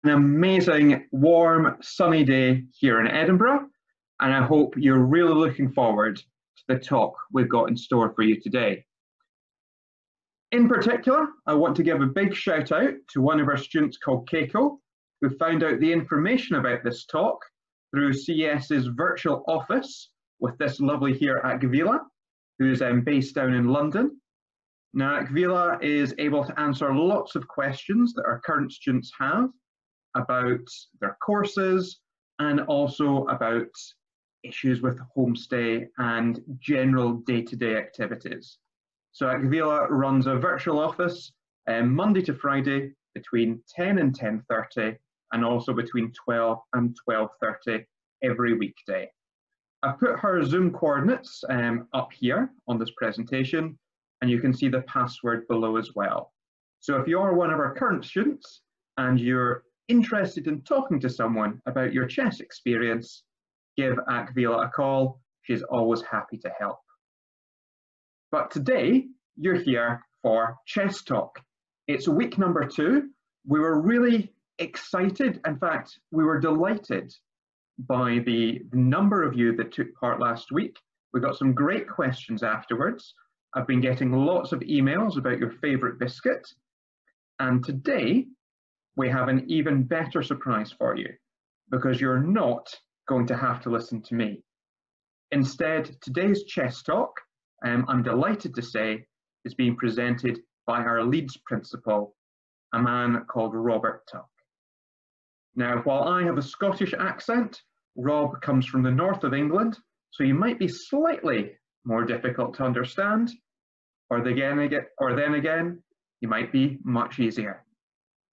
amazing, warm, sunny day here in Edinburgh, and I hope you're really looking forward to the talk we've got in store for you today. In particular, I want to give a big shout out to one of our students called Keiko, who found out the information about this talk through CES's virtual office with this lovely here Akvila, who's based down in London. Now, Akvila is able to answer lots of questions that our current students have about their courses and also about issues with homestay and general day-to-day activities. So Akvila runs a virtual office Monday to Friday between 10 and 10:30 and also between 12 and 12:30 every weekday. I've put her Zoom coordinates up here on this presentation, and you can see the password below as well. So if you are one of our current students and you're interested in talking to someone about your chess experience, give Akvila a call. She's always happy to help. But today, you're here for Chess Talk. It's week number 2. We were really excited. In fact, we were delighted by the number of you that took part last week. We got some great questions afterwards. I've been getting lots of emails about your favourite biscuit. And today, we have an even better surprise for you, because you're not going to have to listen to me. Instead, today's Chess Talk, I'm delighted to say, is being presented by our Leeds Principal, a man called Robert Tuck. Now, while I have a Scottish accent, Rob comes from the north of England, so he might be slightly more difficult to understand, or then again, he might be much easier.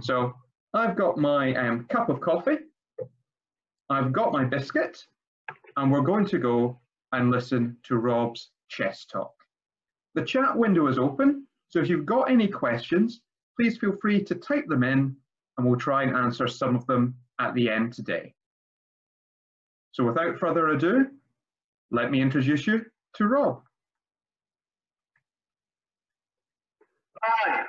So I've got my cup of coffee, I've got my biscuit, and we're going to go and listen to Rob's chess talk. The chat window is open, so if you've got any questions, please feel free to type them in, and we'll try and answer some of them at the end today. So without further ado, let me introduce you to Rob. Hi,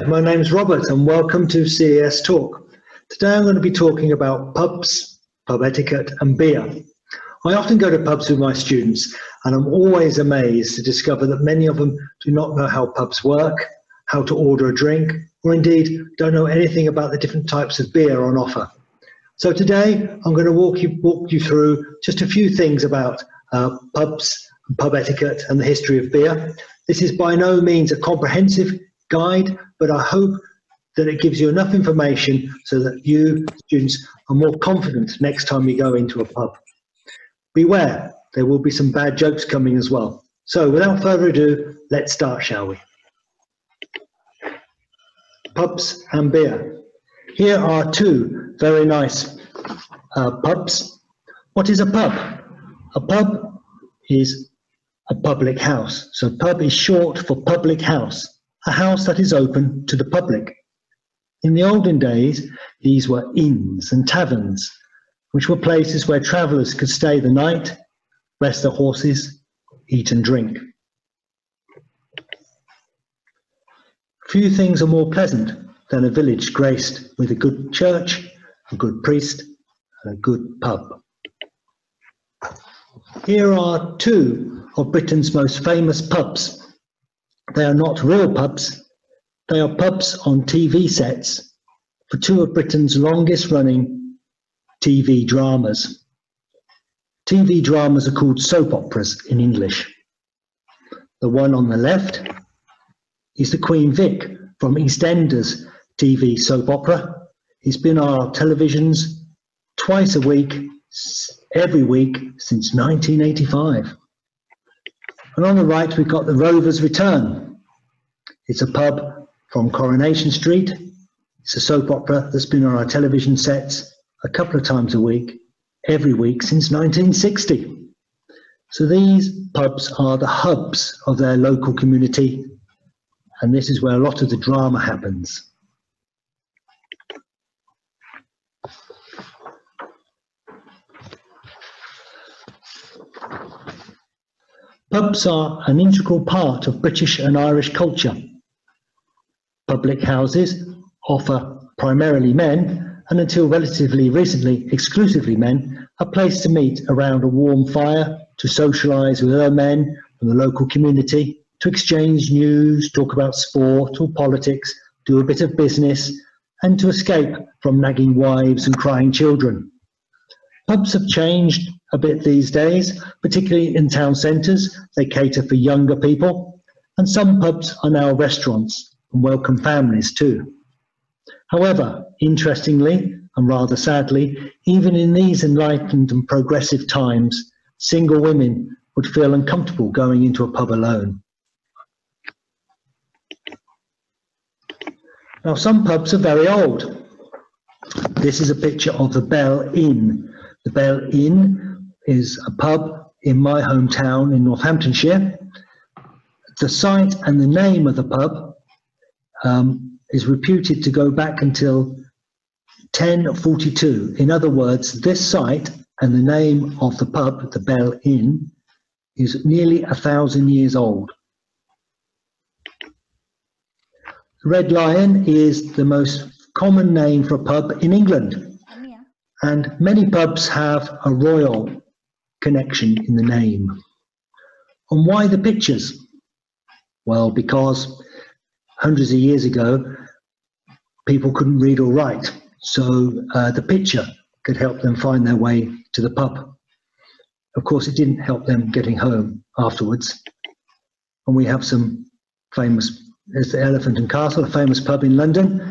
my name's Robert, and welcome to CES Talk. Today I'm going to be talking about pubs, pub etiquette and beer. I often go to pubs with my students, and I'm always amazed to discover that many of them do not know how pubs work, how to order a drink, or indeed don't know anything about the different types of beer on offer. So today I'm going to walk you through just a few things about pubs, pub etiquette and the history of beer. This is by no means a comprehensive guide, but I hope that it gives you enough information so that you, students, are more confident next time you go into a pub. Beware, there will be some bad jokes coming as well. So without further ado, let's start, shall we? Pubs and beer. Here are two very nice pubs. What is a pub? A pub is a public house. So pub is short for public house, a house that is open to the public. In the olden days, these were inns and taverns, which were places where travellers could stay the night, rest their horses, eat and drink. Few things are more pleasant than a village graced with a good church, a good priest, and a good pub. Here are two of Britain's most famous pubs. They are not real pubs, they are pubs on TV sets for two of Britain's longest running TV dramas. TV dramas are called soap operas in English. The one on the left is the Queen Vic from EastEnders TV soap opera. It's been on our televisions twice a week, every week since 1985. And on the right, we've got The Rover's Return. It's a pub from Coronation Street. It's a soap opera that's been on our television sets a couple of times a week, every week since 1960. So these pubs are the hubs of their local community, and this is where a lot of the drama happens. Pubs are an integral part of British and Irish culture. Public houses offer primarily men, and until relatively recently exclusively men, a place to meet around a warm fire, to socialise with other men from the local community, to exchange news, talk about sport or politics, do a bit of business, and to escape from nagging wives and crying children. Pubs have changed a bit these days, particularly in town centres. They cater for younger people, and some pubs are now restaurants and welcome families too. However, interestingly, and rather sadly, even in these enlightened and progressive times, single women would feel uncomfortable going into a pub alone. Now, some pubs are very old. This is a picture of the Bell Inn. The Bell Inn is a pub in my hometown in Northamptonshire. The site and the name of the pub is reputed to go back until 1042. In other words, this site and the name of the pub, the Bell Inn, is nearly 1,000 years old. Red Lion is the most common name for a pub in England, and many pubs have a royal connection in the name. And why the pictures? Well, because hundreds of years ago, people couldn't read or write, so the picture could help them find their way to the pub. Of course, it didn't help them getting home afterwards. And we have some famous, there's the Elephant and Castle, a famous pub in London.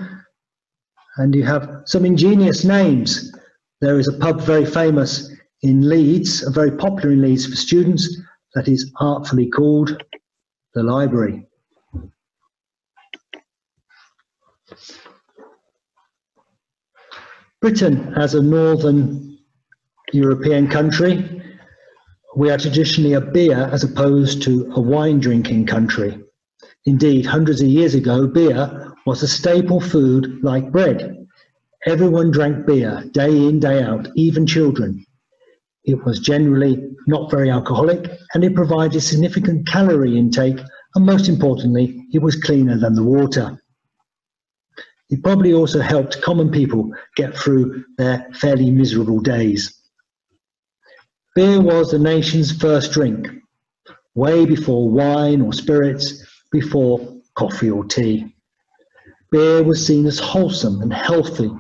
And you have some ingenious names. There is a pub very famous in Leeds, very popular in Leeds for students, that is artfully called the Library. Britain, as a northern European country, we are traditionally a beer as opposed to a wine drinking country. Indeed, hundreds of years ago, beer was a staple food like bread. Everyone drank beer day in, day out, even children. It was generally not very alcoholic, and it provided significant calorie intake, and most importantly, it was cleaner than the water. It probably also helped common people get through their fairly miserable days. Beer was the nation's first drink, way before wine or spirits, before coffee or tea. Beer was seen as wholesome and healthy.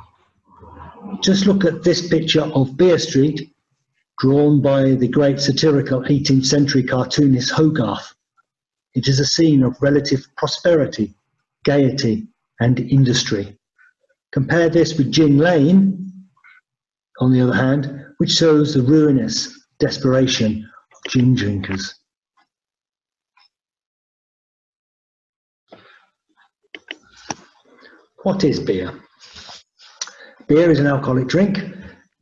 Just look at this picture of Beer Street, drawn by the great satirical 18th century cartoonist Hogarth. It is a scene of relative prosperity, gaiety, and industry. Compare this with Gin Lane, on the other hand, which shows the ruinous desperation of gin drinkers. What is beer? Beer is an alcoholic drink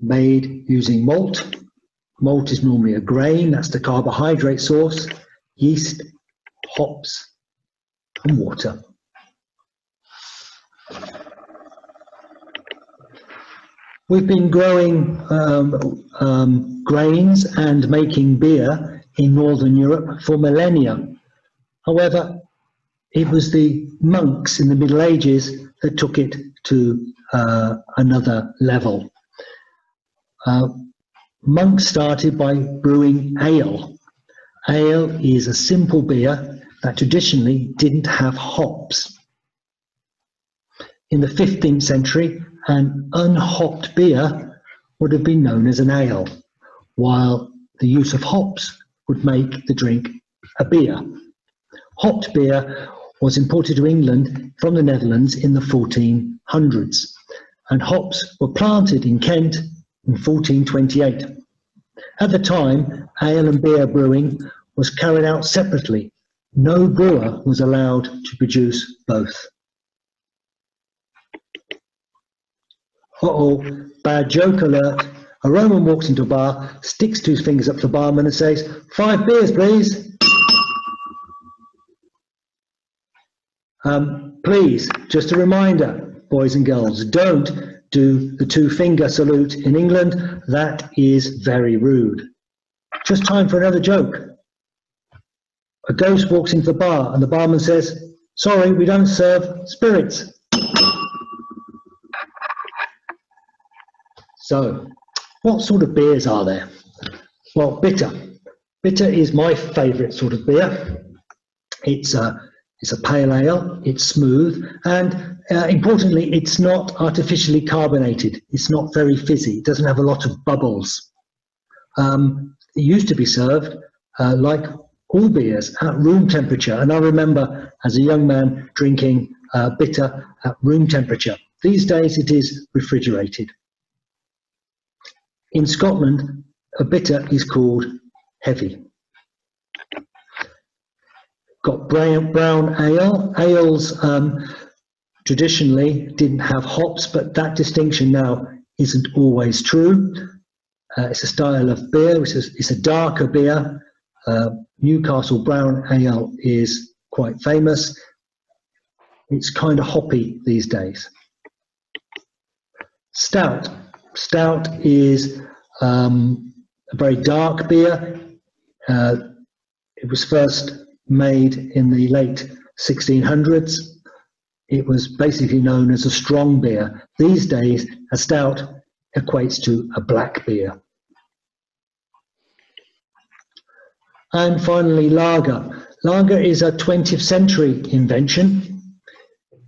made using malt. Malt is normally a grain, that's the carbohydrate source, yeast, hops, and water. We've been growing grains and making beer in Northern Europe for millennia. However, it was the monks in the Middle Ages that took it to another level. Monks started by brewing ale. Ale is a simple beer that traditionally didn't have hops. In the 15th century, an unhopped beer would have been known as an ale, while the use of hops would make the drink a beer. Hopped beer was imported to England from the Netherlands in the 1400s, and hops were planted in Kent in 1428. At the time, ale and beer brewing was carried out separately. No brewer was allowed to produce both. Uh-oh, bad joke alert. A Roman walks into a bar, sticks 2 fingers up to the barman and says, 5 beers, please. Please, just a reminder, boys and girls, don't do the 2-finger salute in England. That is very rude. Just time for another joke. A ghost walks into the bar and the barman says, sorry, we don't serve spirits. So, what sort of beers are there? Well, bitter. Bitter is my favourite sort of beer. It's a pale ale, it's smooth, and importantly, it's not artificially carbonated. It's not very fizzy. It doesn't have a lot of bubbles. It used to be served like all beers at room temperature, and I remember as a young man drinking bitter at room temperature. These days it is refrigerated. In Scotland, a bitter is called heavy. Got brown ale. Ales traditionally didn't have hops, but that distinction now isn't always true. It's a style of beer. It's a darker beer. Newcastle brown ale is quite famous. It's kind of hoppy these days. Stout. Stout is a very dark beer. It was first made in the late 1600s. It was basically known as a strong beer. These days, a stout equates to a black beer. And finally, lager. Lager is a 20th century invention.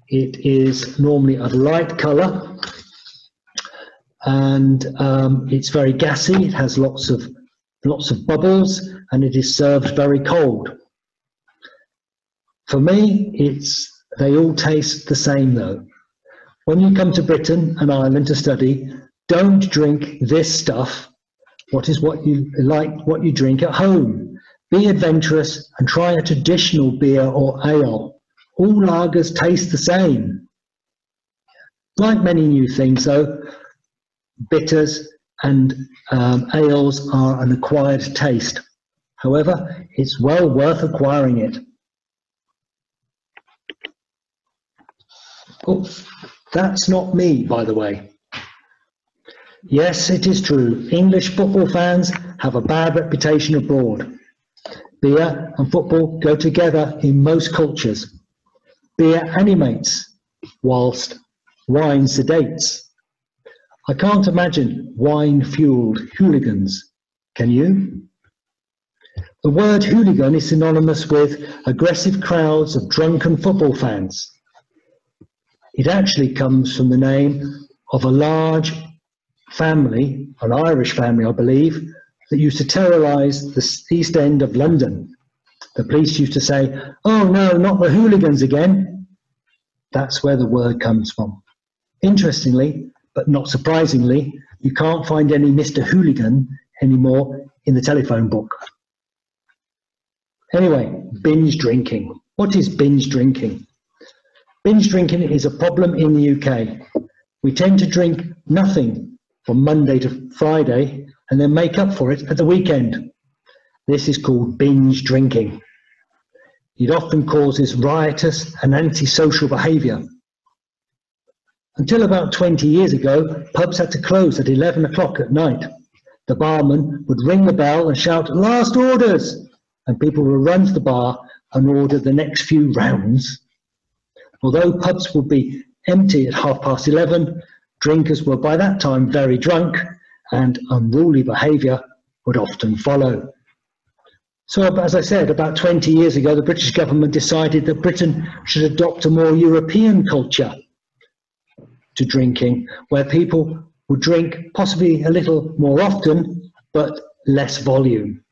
It is normally a light colour, and it's very gassy. It has lots of bubbles, and it is served very cold. For me, they all taste the same though. When you come to Britain and Ireland to study, don't drink this stuff. What you drink at home. Be adventurous and try a traditional beer or ale. All lagers taste the same. Like many new things though, bitters and ales are an acquired taste. However, it's well worth acquiring it. Oh, that's not me, by the way. Yes, it is true. English football fans have a bad reputation abroad. Beer and football go together in most cultures. Beer animates, whilst wine sedates. I can't imagine wine-fueled hooligans. Can you? The word hooligan is synonymous with aggressive crowds of drunken football fans. It actually comes from the name of a large family, an Irish family, I believe, that used to terrorise the East End of London. The police used to say, "Oh no, not the hooligans again." That's where the word comes from. Interestingly, but not surprisingly, you can't find any Mr. Hooligan anymore in the telephone book. Anyway, binge drinking. What is binge drinking? Binge drinking is a problem in the UK. We tend to drink nothing from Monday to Friday and then make up for it at the weekend. This is called binge drinking. It often causes riotous and antisocial behaviour. Until about 20 years ago, pubs had to close at 11 o'clock at night. The barman would ring the bell and shout, "Last orders!" and people would run to the bar and order the next few rounds. Although pubs would be empty at 11:30, drinkers were by that time very drunk, and unruly behaviour would often follow. So, as I said, about 20 years ago, the British government decided that Britain should adopt a more European culture to drinking, where people would drink possibly a little more often, but less volume.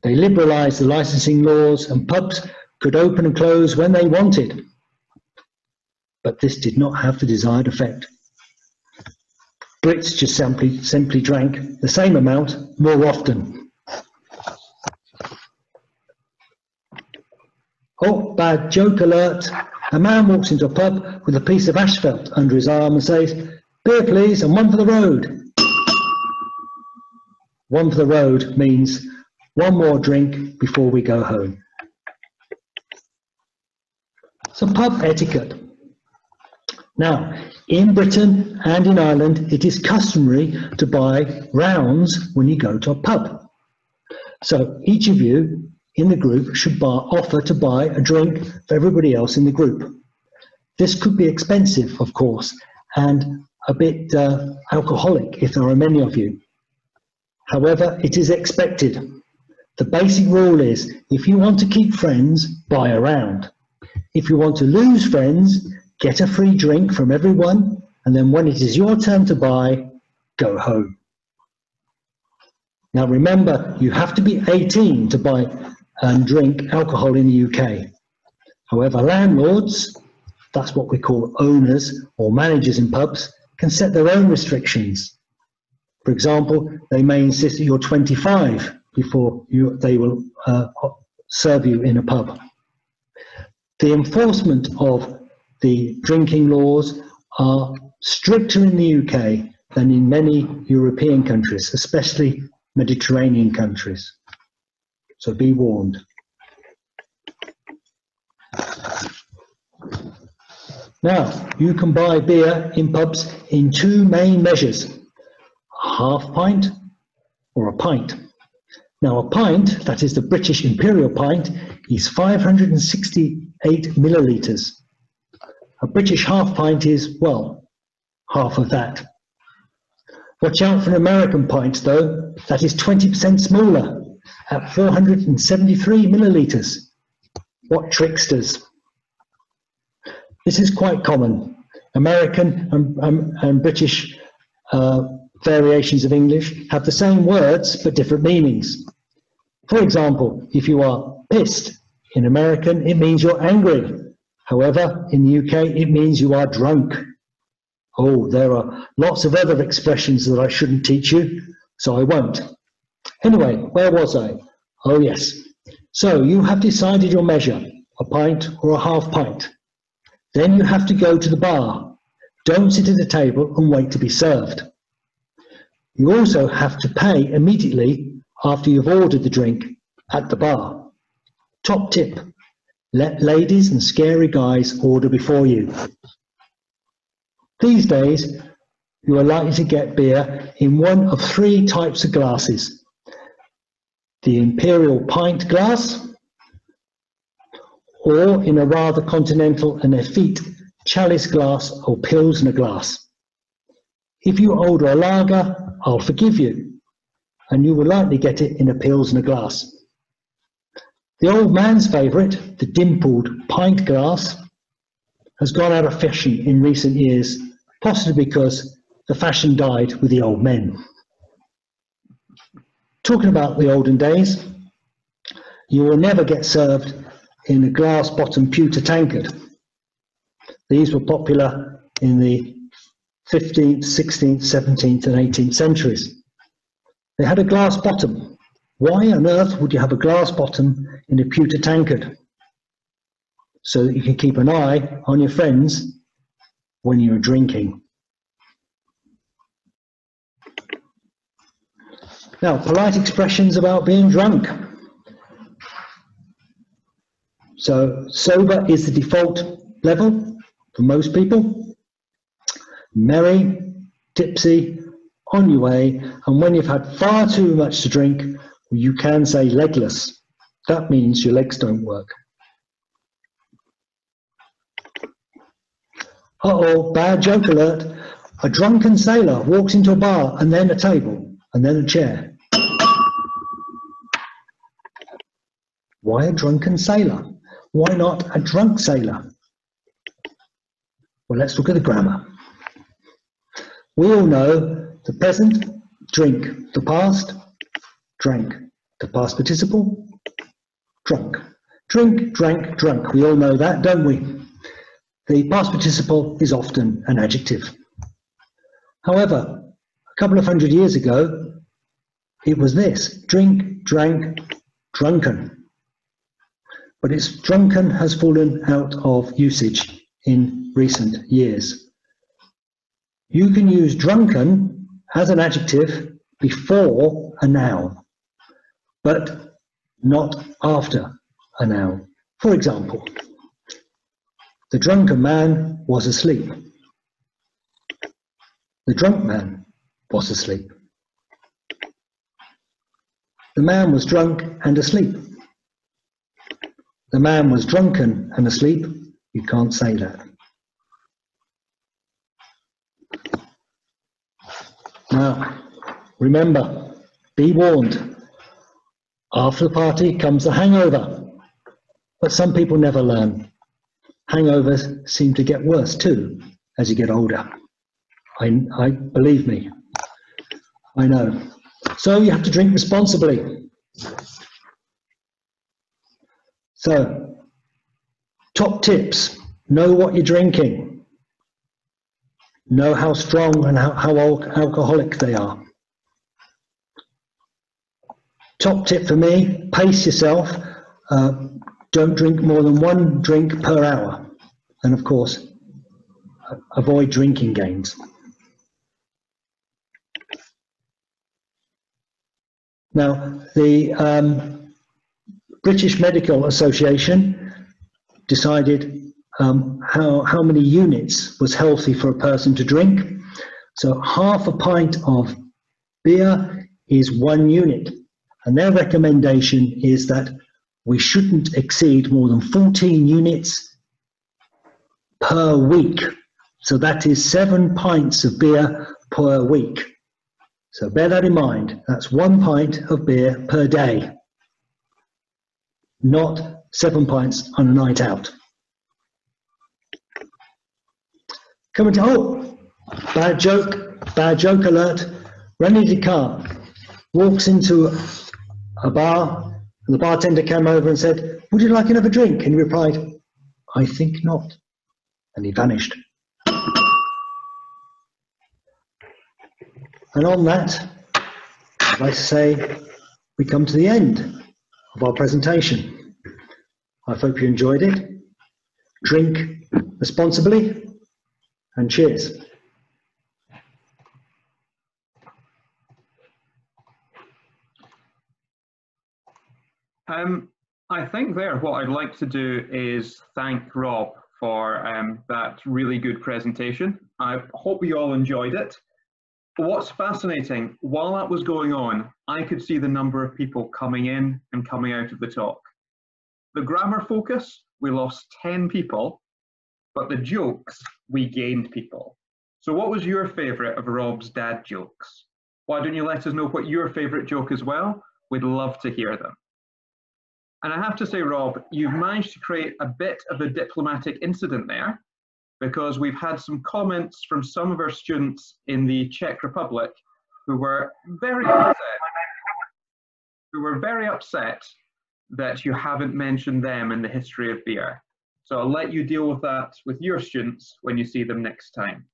They liberalised the licensing laws, and pubs could open and close when they wanted. But this did not have the desired effect. Brits just simply drank the same amount more often. Oh, bad joke alert. A man walks into a pub with a piece of asphalt under his arm and says, "Beer please, and one for the road." One for the road means one more drink before we go home. So pub etiquette. Now, in Britain and in Ireland, it is customary to buy rounds when you go to a pub. So each of you in the group should offer to buy a drink for everybody else in the group. This could be expensive, of course, and a bit alcoholic if there are many of you. However, it is expected. The basic rule is, if you want to keep friends, buy a round. If you want to lose friends, get a free drink from everyone, and then when it is your turn to buy, go home. Now remember, you have to be 18 to buy and drink alcohol in the UK. However, landlords, that's what we call owners or managers in pubs, can set their own restrictions. For example, they may insist that you're 25 before they will serve you in a pub. The enforcement of the drinking laws are stricter in the UK than in many European countries, especially Mediterranean countries. So be warned. Now, you can buy beer in pubs in two main measures, a half pint or a pint. Now, a pint, that is the British Imperial pint, is 568 millilitres. A British half pint is, well, half of that. Watch out for an American pint, though. That is 20% smaller, at 473 millilitres. What tricksters! This is quite common. American and British variations of English have the same words but different meanings. For example, if you are pissed, in American it means you're angry. However, in the UK it means you are drunk. Oh, there are lots of other expressions that I shouldn't teach you, so I won't. Anyway, where was I? Oh yes. So you have decided your measure, a pint or a half pint. Then you have to go to the bar. Don't sit at a table and wait to be served. You also have to pay immediately after you've ordered the drink at the bar. Top tip, let ladies and scary guys order before you. These days, you are likely to get beer in one of three types of glasses. The Imperial pint glass, or in a rather continental and effete chalice glass or Pilsner glass. If you order a lager, I'll forgive you, and you will likely get it in a Pilsner glass. The old man's favourite, the dimpled pint glass, has gone out of fashion in recent years, possibly because the fashion died with the old men. Talking about the olden days, you will never get served in a glass-bottom pewter tankard. These were popular in the 15th, 16th, 17th and 18th centuries. They had a glass bottom. Why on earth would you have a glass bottom in a pewter tankard? So that you can keep an eye on your friends when you're drinking. Now, polite expressions about being drunk. So, sober is the default level for most people. Merry, tipsy, on your way, and when you've had far too much to drink, you can say legless. That means your legs don't work. Uh-oh, bad joke alert. A drunken sailor walks into a bar and then a table and then a chair. Why a drunken sailor? Why not a drunk sailor? Well, let's look at the grammar. We all know the present, drink. The past, drank. The past participle, drunk. Drink, drank, drunk. We all know that, don't we? The past participle is often an adjective. However, a couple of hundred years ago, it was this: drink, drank, drunken. But its drunken has fallen out of usage in recent years. You can use drunken as an adjective before a noun, but not after a noun. For example, the drunken man was asleep. The drunk man was asleep. The man was drunk and asleep. The man was drunken and asleep. You can't say that. Now, remember, be warned, after the party comes the hangover. But some people never learn. Hangovers seem to get worse too as you get older. I believe me, I know. So you have to drink responsibly. So, top tips: know what you're drinking. Know how strong and how alcoholic they are. Top tip for me: pace yourself. Don't drink more than 1 drink per hour. And of course, avoid drinking games. Now, the British Medical Association decided how many units was healthy for a person to drink. So half a pint of beer is 1 unit. And their recommendation is that we shouldn't exceed more than 14 units per week. So that is 7 pints of beer per week. So bear that in mind. That's 1 pint of beer per day, not 7 pints on a night out. Coming to, oh, bad joke alert. René Descartes walks into a bar, and the bartender came over and said, "Would you like another drink?" And he replied, "I think not." And he vanished. And on that, I'd like to say we come to the end of our presentation. I hope you enjoyed it. Drink responsibly, and cheers. I think there what I'd like to do is thank Rob for that really good presentation. I hope you all enjoyed it. What's fascinating, while that was going on, I could see the number of people coming in and coming out of the talk. The grammar focus, we lost 10 people, but the jokes, we gained people. So what was your favourite of Rob's dad jokes? Why don't you let us know what your favourite joke as well? We'd love to hear them. And I have to say, Rob, you've managed to create a bit of a diplomatic incident there, because we've had some comments from some of our students in the Czech Republic who were very upset that you haven't mentioned them in the history of beer. So I'll let you deal with that with your students when you see them next time.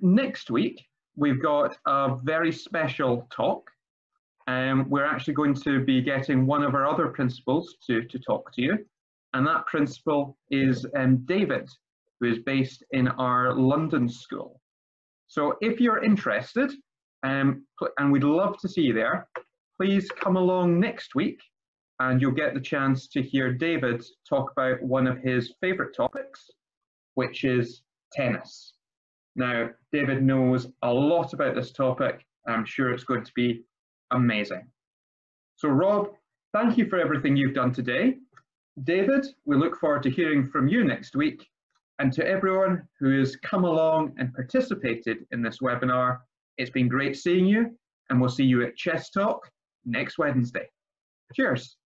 Next week, we've got a very special talk. We're actually going to be getting one of our other principals to talk to you. And that principal is David, who is based in our London school. So if you're interested, and we'd love to see you there, please come along next week and you'll get the chance to hear David talk about one of his favourite topics, which is tennis. Now, David knows a lot about this topic. I'm sure it's going to be amazing. So Rob, thank you for everything you've done today. David, we look forward to hearing from you next week. And to everyone who has come along and participated in this webinar, it's been great seeing you, and we'll see you at Chess Talk next Wednesday. Cheers.